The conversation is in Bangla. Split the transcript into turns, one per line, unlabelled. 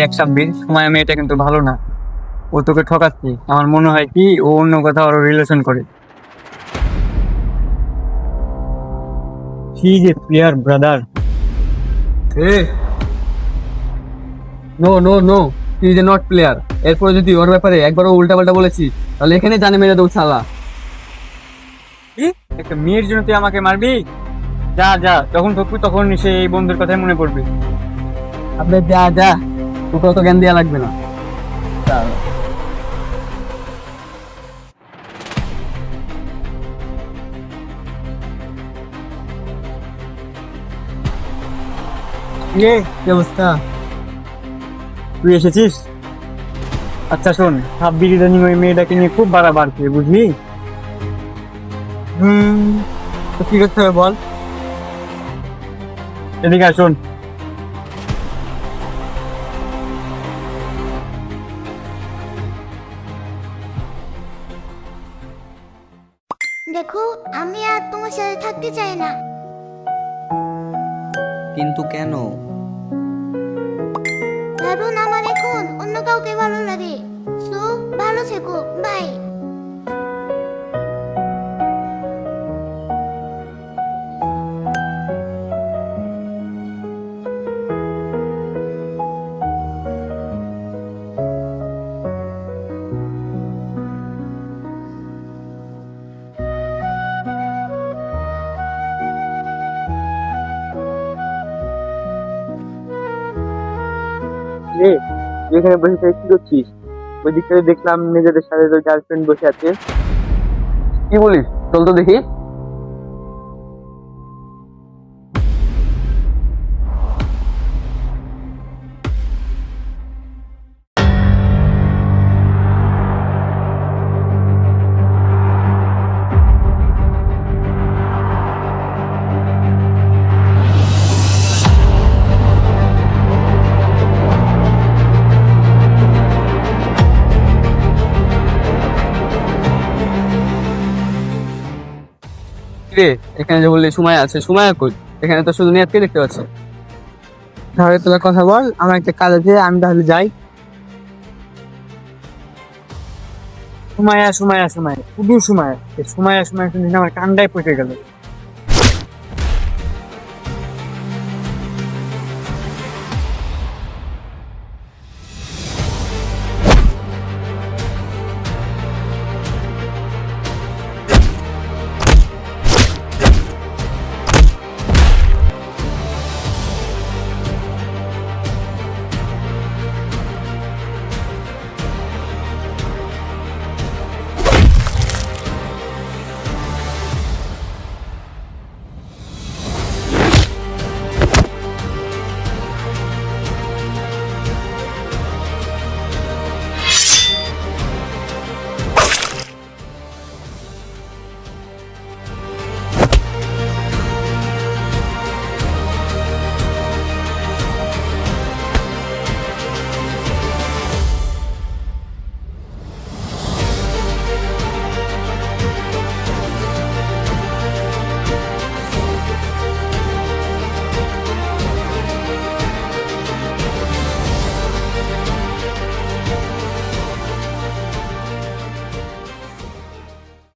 দেখ সাব্বির, সময় মেয়েটা কিন্তু ভালো না। ও তোকে ঠকাচ্ছে। আমার মনে হয় কি ও অন্য কোথাও আরো রিলেশন করে। He is a player brother.
A no no no, he is a not player. এরপরে যদি ওর ব্যাপারে একবারও উল্টাপাল্টা বলেছি তাহলে এখানে জানে মেরে দেবো শালা।
কি, একটা মেয়ের জন্য তুই আমাকে মারবি? যা যা, যখন ঠকবি তখন সে এই বন্ধুর কথাই মনে পড়বে।
আপনি যা যা, তোকে অত জ্ঞান দেওয়া লাগবে না। কি অবস্থা?
তুই এসেছিস? আচ্ছা শোন, সাব্বির ইদানিং ওই মেয়েটাকে নিয়ে খুব বাড়াবাড়ছে, বুঝলি?
তো কি করতে হবে বল?
এদিকে আয়, শোন।
দেখো, আমি আর তোমার সাথে থাকতে চাই না।
কিন্তু কেন?
ভাবুন, আমার এখন অন্য কাউকে ভালো লাগে। সো ভালো থেকো, বাই।
রে, তুই এখানে বসে থেকে কি করছিস? ওই দিক থেকে দেখলাম নিজেদের সাথে তোর গার্লফ্রেন্ড বসে আছে।
কি বলিস? চল তো দেখি। রে, এখানে যে বললি সময় আছে, সময় কই? এখানে তো শুধু নেটকে দেখতে পাচ্ছি।
তাহলে তোরা কথা বল, আমার একটা কাজ আছে, আমি তাহলে যাই। সময় শুধু সময়, এই সময় শুনে আমার কান্ডায় পচে গেল।